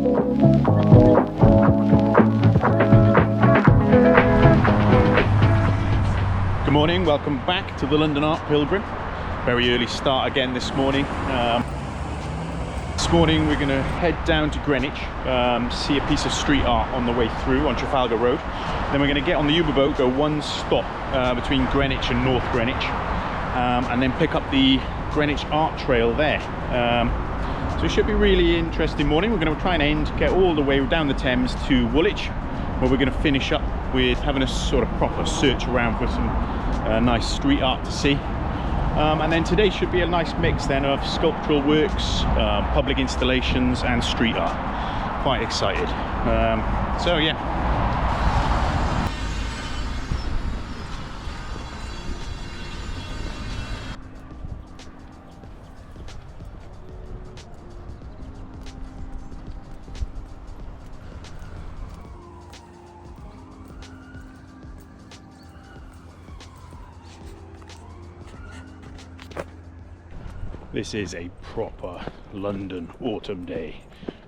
Good morning, welcome back to the London Art Pilgrim. Very early start again this morning. This morning we're going to head down to Greenwich, see a piece of street art on the way through on Trafalgar Road. Then we're going to get on the Uber boat, go one stop between Greenwich and North Greenwich, and then pick up the Greenwich Art Trail there. So it should be a really interesting morning. We're going to try and get all the way down the Thames to Woolwich, where we're going to finish up with having a sort of proper search around for some nice street art to see. And then today should be a nice mix then of sculptural works, public installations and street art. Quite excited. So yeah. This is a proper London autumn day.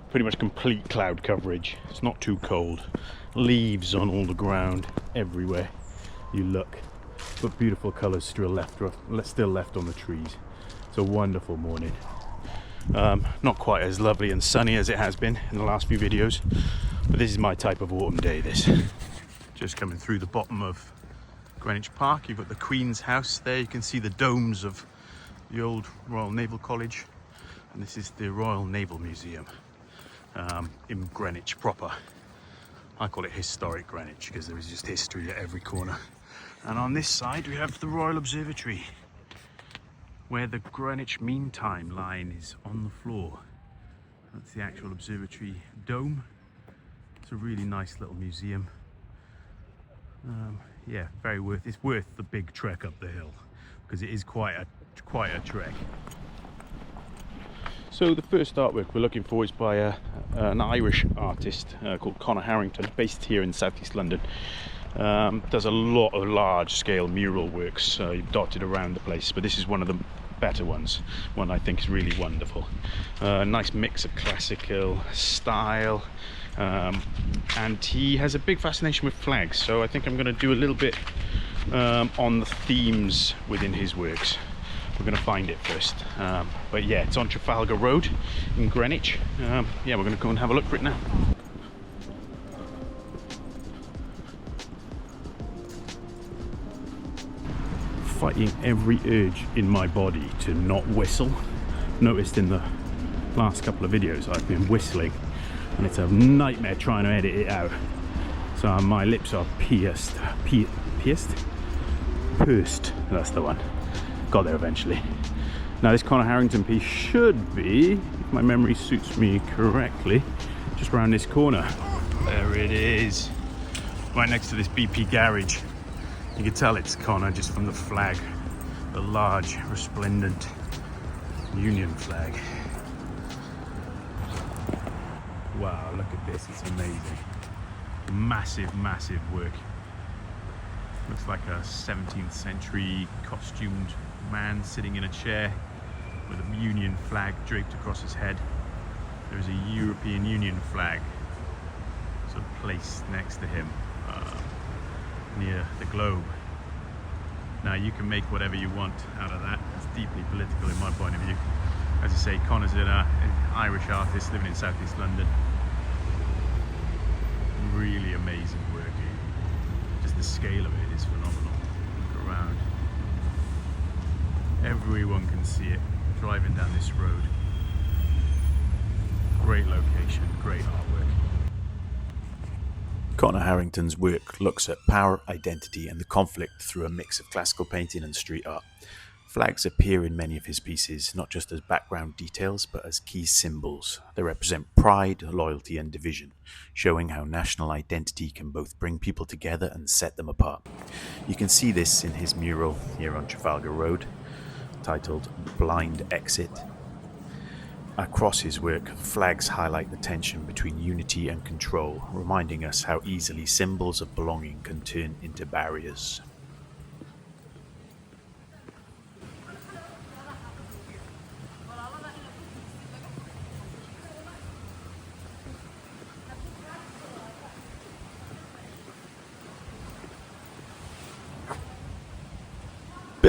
Pretty much complete cloud coverage. It's not too cold. Leaves on all the ground everywhere you look. But beautiful colours still left on the trees. It's a wonderful morning. Not quite as lovely and sunny as it has been in the last few videos. But this is my type of autumn day, this. Just coming through the bottom of Greenwich Park. You've got the Queen's House there. You can see the domes of the old Royal Naval College, and this is the Royal Naval Museum in Greenwich proper. I call it historic Greenwich because there is just history at every corner. And on this side we have the Royal Observatory, where the Greenwich Mean Time line is on the floor. That's the actual observatory dome. It's a really nice little museum. Yeah, it's worth the big trek up the hill, because it is quite a trek. So the first artwork we're looking for is by an Irish artist called Conor Harrington, based here in southeast London. Does a lot of large-scale mural works dotted around the place, but this is one of the better ones. One I think is really wonderful. Nice mix of classical style, and he has a big fascination with flags. So I think I'm going to do a little bit on the themes within his works. We're going to find it first, but yeah, it's on Trafalgar Road in Greenwich. Yeah, we're going to go and have a look for it now. Fighting every urge in my body to not whistle. Noticed in the last couple of videos I've been whistling, and it's a nightmare trying to edit it out. So my lips are pursed. That's the one. Got there eventually. Now this Conor Harrington piece should be, if my memory suits me correctly, just around this corner. There it is, right next to this BP garage. You can tell it's Conor just from the flag, the large resplendent Union flag. Wow, look at this, it's amazing. Massive work. Looks like a 17th century costumed man sitting in a chair with a Union flag draped across his head. There is a European Union flag sort of placed next to him near the globe. Now you can make whatever you want out of that. It's deeply political in my point of view. As I say, Conor's an Irish artist living in southeast London. Really amazing work. Just the scale of it is phenomenal. Look around. Everyone can see it driving down this road. Great location, great artwork. Conor Harrington's work looks at power, identity and the conflict through a mix of classical painting and street art. Flags appear in many of his pieces, not just as background details, but as key symbols. They represent pride, loyalty and division, showing how national identity can both bring people together and set them apart. You can see this in his mural here on Trafalgar Road, titled Blind Exit. Across his work, flags highlight the tension between unity and control, reminding us how easily symbols of belonging can turn into barriers.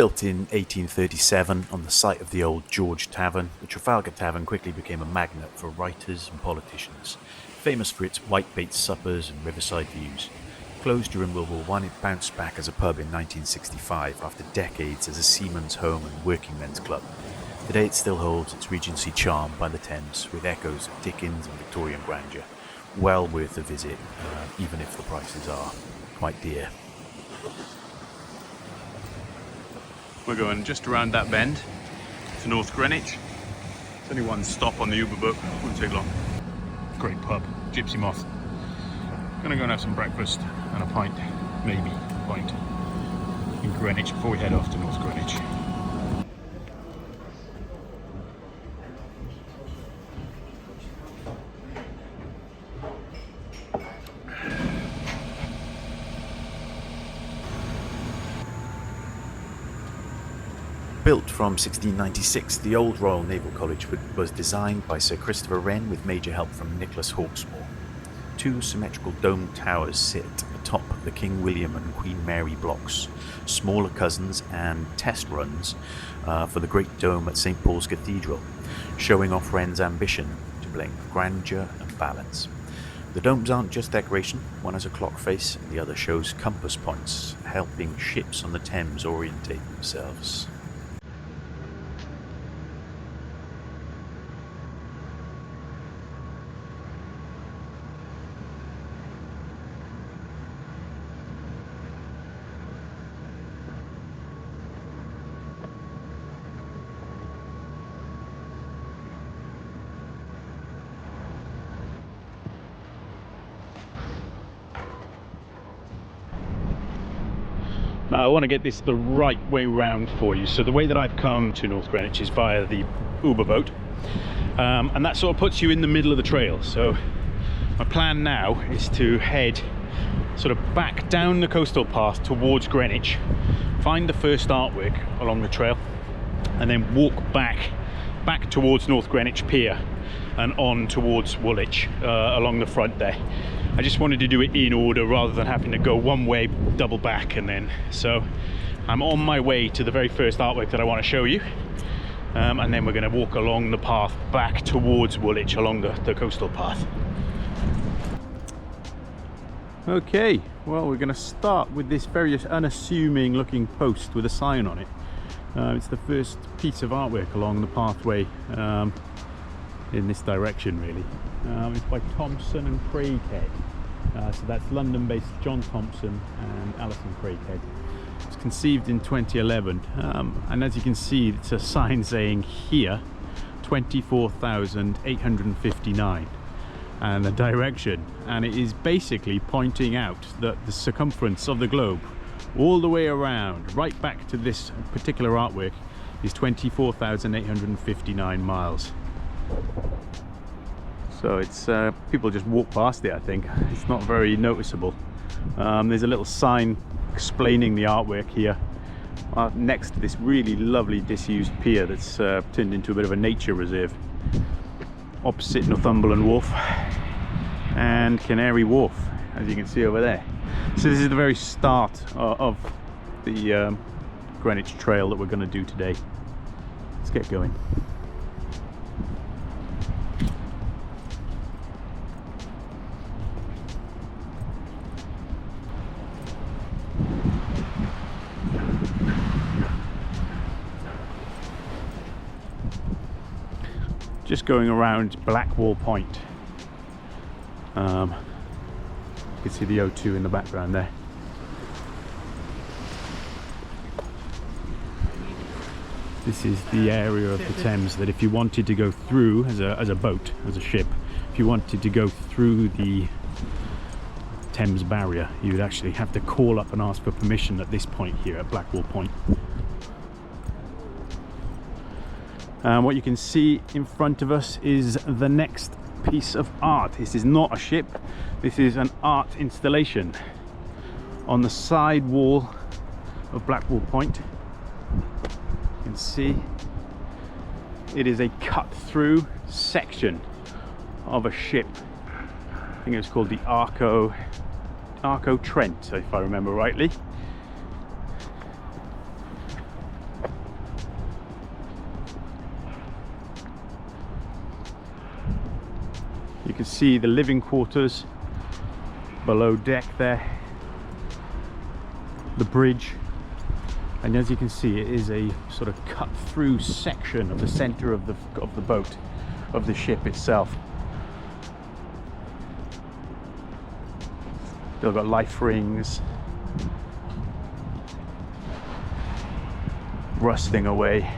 Built in 1837 on the site of the old George Tavern, the Trafalgar Tavern quickly became a magnet for writers and politicians. Famous for its whitebait suppers and riverside views. Closed during World War I, it bounced back as a pub in 1965 after decades as a seaman's home and working men's club. Today it still holds its Regency charm by the Thames, with echoes of Dickens and Victorian grandeur. Well worth a visit, even if the prices are quite dear. We're going just around that bend to North Greenwich. It's only one stop on the Uber book, won't take long. Great pub, Gypsy Moth. Gonna go and have some breakfast and a pint, maybe a pint, in Greenwich before we head off to North Greenwich. Built from 1696, the old Royal Naval College was designed by Sir Christopher Wren with major help from Nicholas Hawksmoor. Two symmetrical domed towers sit atop the King William and Queen Mary blocks, smaller cousins and test runs for the Great Dome at St. Paul's Cathedral, showing off Wren's ambition to blend grandeur and balance. The domes aren't just decoration, one has a clock face and the other shows compass points, helping ships on the Thames orientate themselves. Now I want to get this the right way round for you. So the way that I've come to North Greenwich is via the Uber boat, and that sort of puts you in the middle of the trail. So my plan now is to head sort of back down the coastal path towards Greenwich, find the first artwork along the trail, and then walk back towards North Greenwich Pier and on towards Woolwich along the front there. I just wanted to do it in order rather than having to go one way, double back, and then so I'm on my way to the very first artwork that I want to show you, and then we're going to walk along the path back towards Woolwich along the coastal path. Okay, well, we're going to start with this very unassuming looking post with a sign on it. It's the first piece of artwork along the pathway in this direction, really. It's by Thompson and Craighead. So that's London-based John Thompson and Alison Craighead. It's conceived in 2011, and as you can see, it's a sign saying here 24,859 and a direction, and it is basically pointing out that the circumference of the globe all the way around right back to this particular artwork is 24,859 miles. So it's people just walk past it. I think it's not very noticeable. There's a little sign explaining the artwork here next to this really lovely disused pier that's turned into a bit of a nature reserve opposite Northumberland Wharf and Canary Wharf, as you can see over there. So this is the very start of the Greenwich Trail that we're going to do today. Let's get going. Just going around Blackwall Point. You can see the O2 in the background there. This is the area of the Thames that if you wanted to go through as a boat, as a ship, if you wanted to go through the Thames barrier, you would actually have to call up and ask for permission at this point here at Blackwall Point. What you can see in front of us is the next piece of art. This is not a ship, this is an art installation on the side wall of Blackwall Point. You can see it is a cut through section of a ship. I think it was called the Arco Trent, if I remember rightly. You can see the living quarters below deck there, the bridge, and as you can see, it is a sort of cut through section of the center of the boat, of the ship itself. Still got life rings, rusting away.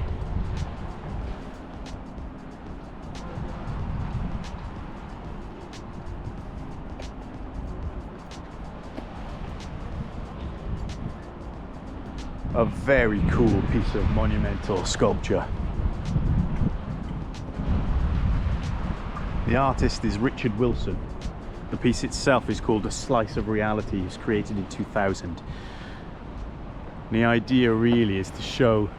A very cool piece of monumental sculpture. The artist is Richard Wilson. The piece itself is called A Slice of Reality. It was created in 2000. The idea really is to show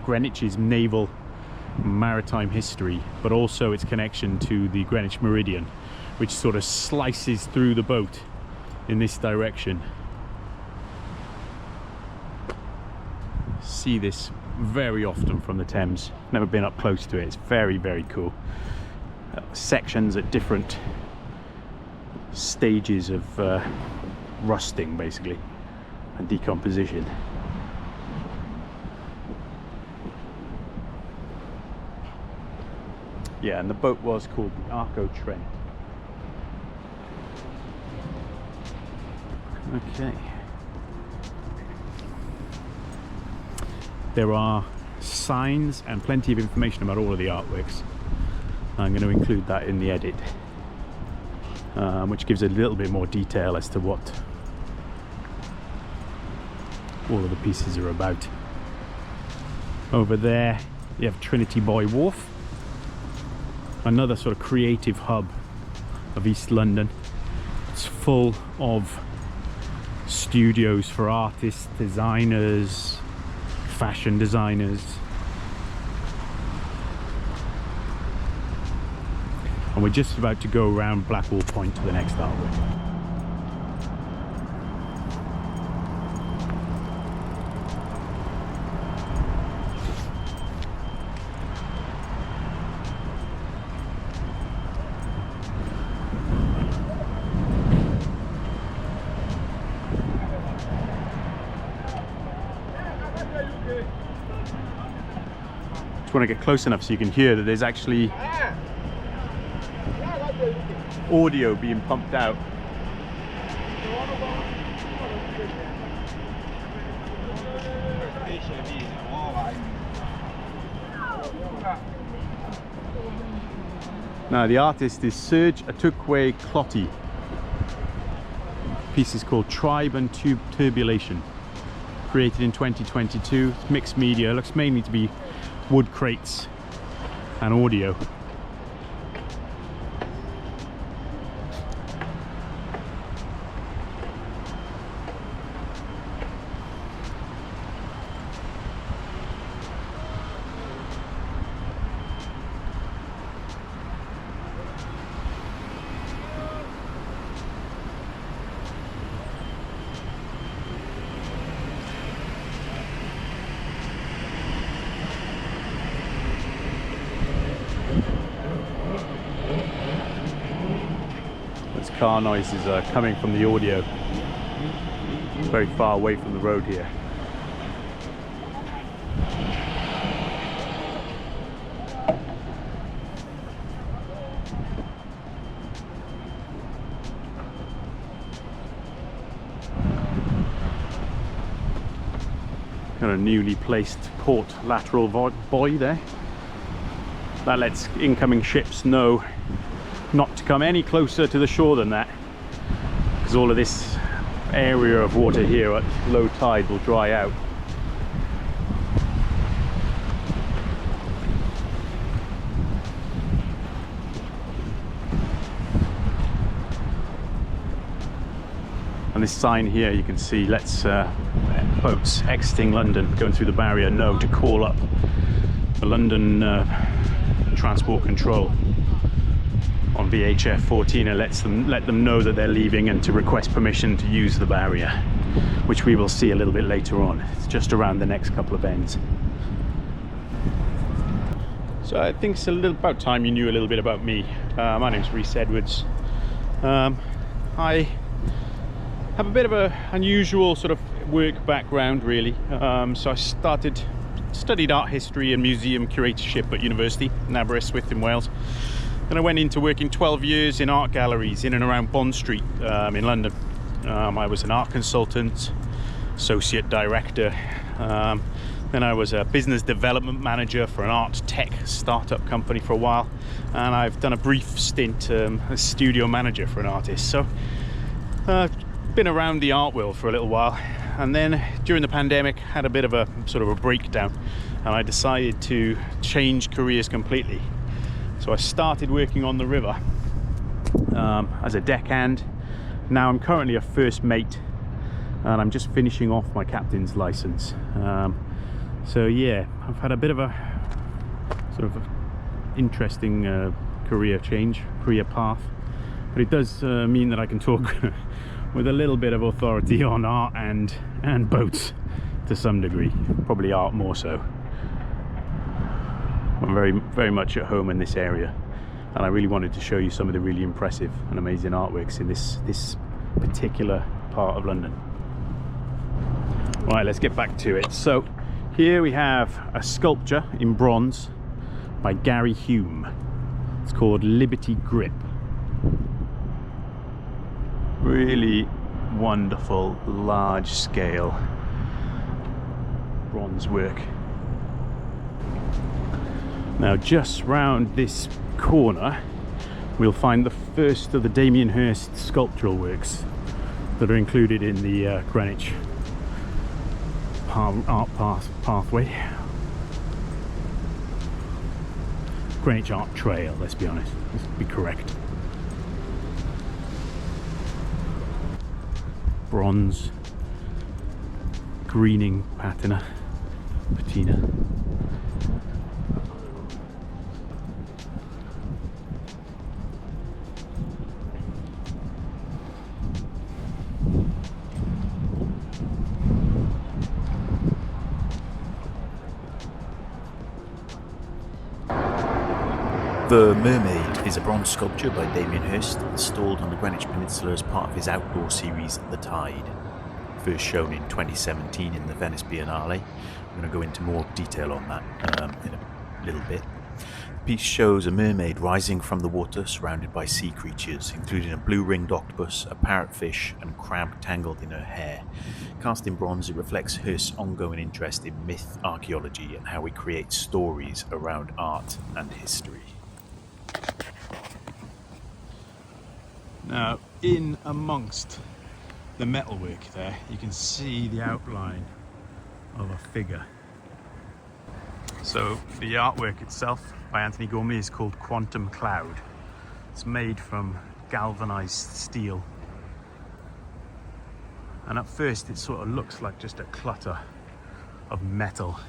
Greenwich's naval maritime history, but also its connection to the Greenwich Meridian, which sort of slices through the boat in this direction. See this very often from the Thames. Never been up close to it. It's very, very cool. Sections at different stages of rusting, basically, and decomposition. Yeah, and the boat was called the Arco Trent. Okay. There are signs and plenty of information about all of the artworks. I'm going to include that in the edit, which gives a little bit more detail as to what all of the pieces are about. Over there you have Trinity Buoy Wharf, another sort of creative hub of East London. It's full of studios for artists, designers, fashion designers. And we're just about to go around Blackwall Point to the next artwork. Just want to get close enough so you can hear that there's actually audio being pumped out. Now the artist is Serge Atukwe Clotty. The piece is called Tribe and Turbulation. Created in 2022. It's mixed media. It looks mainly to be wood crates and audio. Car noises are coming from the audio. Very far away from the road here. Got a newly placed port lateral buoy there. That lets incoming ships know not to come any closer to the shore than that, because all of this area of water here at low tide will dry out. And this sign here you can see lets boats exiting London going through the barrier know to call up the London Transport Control on VHF 14 and let them know that they're leaving and to request permission to use the barrier, which we will see a little bit later on. It's just around the next couple of bends. So I think it's about time you knew a little bit about me. My name's Rhys Edwards. I have a bit of an unusual sort of work background, really. So I studied art history and museum curatorship at university in Aberystwyth in Wales. Then I went into working 12 years in art galleries in and around Bond Street in London. I was an art consultant, associate director. Then I was a business development manager for an art tech startup company for a while, and I've done a brief stint as studio manager for an artist. So been around the art world for a little while, and then during the pandemic had a bit of a sort of a breakdown, and I decided to change careers completely. So I started working on the river as a deckhand. Now I'm currently a first mate, and I'm just finishing off my captain's license. So yeah, I've had a bit of a sort of interesting career path, but it does mean that I can talk with a little bit of authority on art and boats to some degree, probably art more so. I'm very much at home in this area, and I really wanted to show you some of the really impressive and amazing artworks in this particular part of London. Right, let's get back to it. So here we have a sculpture in bronze by Gary Hume. It's called Liberty Grip. Really wonderful, large scale bronze work. Now just round this corner we'll find the first of the Damien Hirst sculptural works that are included in the Greenwich Art Pathway. Greenwich Art Trail, let's be honest, let's be correct. Bronze greening patina. The Mermaid is a bronze sculpture by Damien Hirst installed on the Greenwich Peninsula as part of his outdoor series The Tide. First shown in 2017 in the Venice Biennale. I'm going to go into more detail on that in a little bit. The piece shows a mermaid rising from the water surrounded by sea creatures, including a blue-ringed octopus, a parrotfish and crab tangled in her hair. Cast in bronze, it reflects Hirst's ongoing interest in myth, archaeology and how we create stories around art and history. Now, in amongst the metalwork there, you can see the outline of a figure. So the artwork itself by Anthony Gormley is called Quantum Cloud. It's made from galvanized steel. And at first it sort of looks like just a clutter of metal.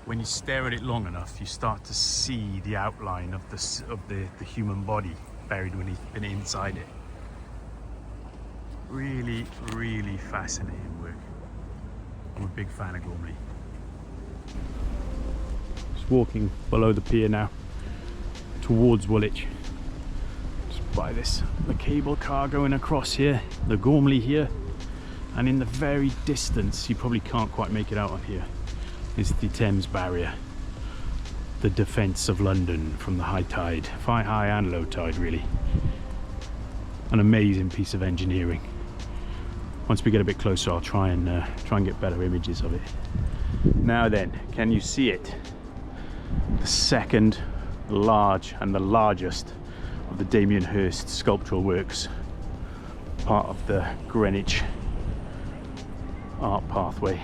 When you stare at it long enough, you start to see the outline of the human body buried beneath inside it. Really, really fascinating work. I'm a big fan of Gormley. Just walking below the pier now towards Woolwich. Just by the cable car going across here, the Gormley here, and in the very distance, you probably can't quite make it out on here, is the Thames barrier. The defence of London from the high tide, high and low tide really. An amazing piece of engineering. Once we get a bit closer, I'll try and get better images of it. Now then, can you see it? The second large and the largest of the Damien Hirst sculptural works, part of the Greenwich Art Pathway.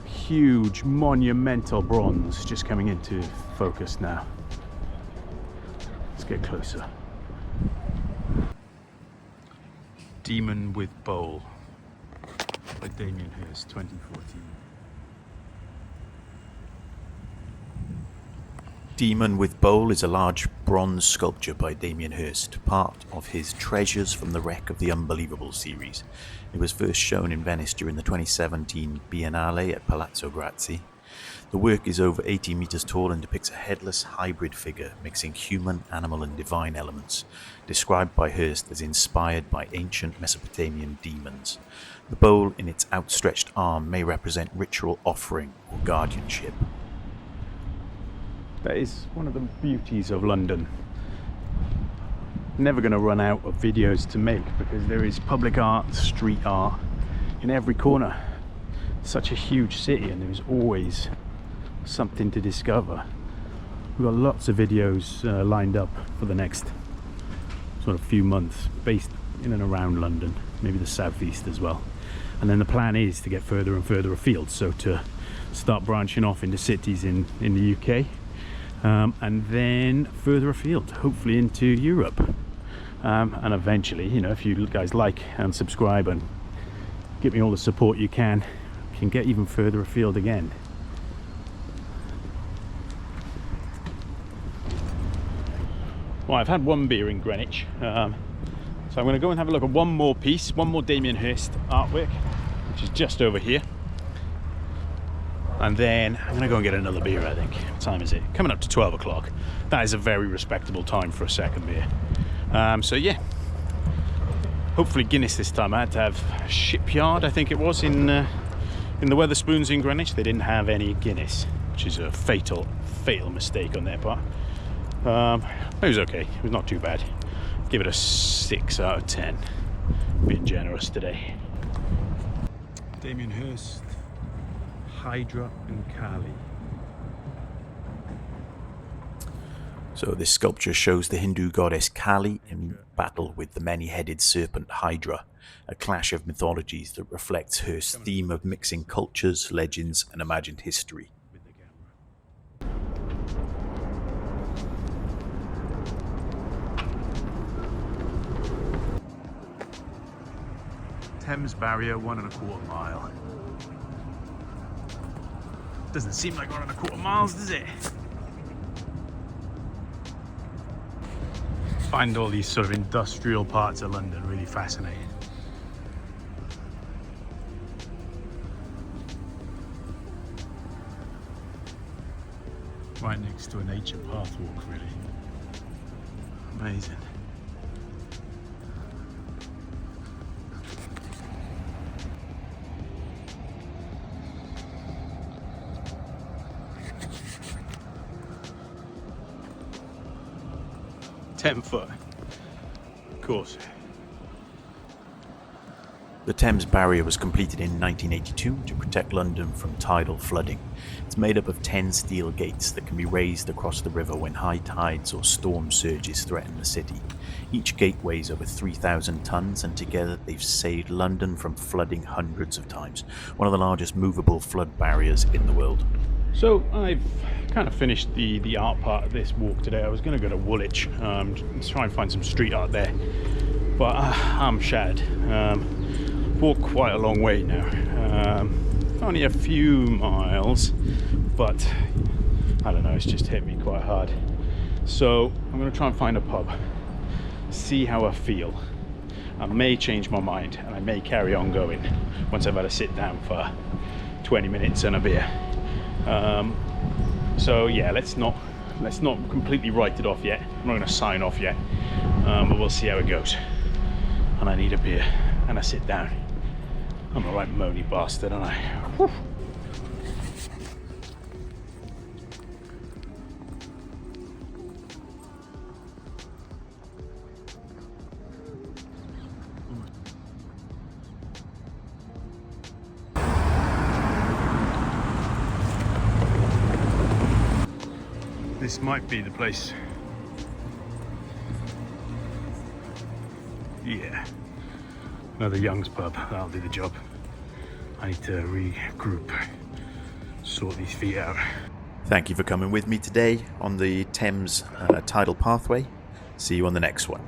Huge monumental bronze just coming into focus now. Let's get closer. Demon with Bowl by Damien Hirst, 2014. Demon with Bowl is a large bronze sculpture by Damien Hirst, part of his Treasures from the Wreck of the Unbelievable series. It was first shown in Venice during the 2017 Biennale at Palazzo Grassi. The work is over 80 metres tall and depicts a headless hybrid figure mixing human, animal and divine elements, described by Hirst as inspired by ancient Mesopotamian demons. The bowl in its outstretched arm may represent ritual offering or guardianship. That is one of the beauties of London. Never going to run out of videos to make because there is public art, street art in every corner. Such a huge city and there's always something to discover. We've got lots of videos lined up for the next sort of few months based in and around London, maybe the southeast as well. And then the plan is to get further and further afield, so to start branching off into cities in the UK, and then further afield, hopefully into Europe. And eventually, you know, if you guys like and subscribe and give me all the support you can get even further afield again. Well, I've had one beer in Greenwich, so I'm going to go and have a look at one more piece, one more Damien Hirst artwork, which is just over here. And then I'm going to go and get another beer, I think. What time is it? Coming up to 12 o'clock. That is a very respectable time for a second beer. So yeah, hopefully Guinness this time. I had to have Shipyard, I think it was, in the Wetherspoons in Greenwich. They didn't have any Guinness, which is a fatal mistake on their part. It was okay, it was not too bad. Give it a 6 out of 10. Being generous today. Damien Hirst, Hydra and Kali. So this sculpture shows the Hindu goddess Kali in battle with the many-headed serpent Hydra, a clash of mythologies that reflects Hirst's theme of mixing cultures, legends and imagined history. Thames barrier, 1.25 mile. Doesn't seem like 1.25 miles, does it? Find all these sort of industrial parts of London really fascinating. Right next to a nature path walk, really. Amazing. .10 foot, of course. The Thames barrier was completed in 1982 to protect London from tidal flooding. It's made up of 10 steel gates that can be raised across the river when high tides or storm surges threaten the city. Each gate weighs over 3,000 tons and together they've saved London from flooding hundreds of times. One of the largest movable flood barriers in the world. So I've kind of finished the art part of this walk today. I was going to go to Woolwich, try and find some street art there, but I'm shattered. Walked quite a long way now, only a few miles, but I don't know, it's just hit me quite hard. So I'm going to try and find a pub, see how I feel. I may change my mind and I may carry on going once I've had a sit down for 20 minutes and a beer. So yeah, let's not completely write it off yet. I'm not going to sign off yet, but we'll see how it goes. And I need a beer and a sit down. I'm a right moany bastard, aren't I? Whew. This might be the place. Yeah. Another Young's pub, that'll do the job. I need to regroup, sort these feet out. Thank you for coming with me today on the Thames tidal pathway. See you on the next one.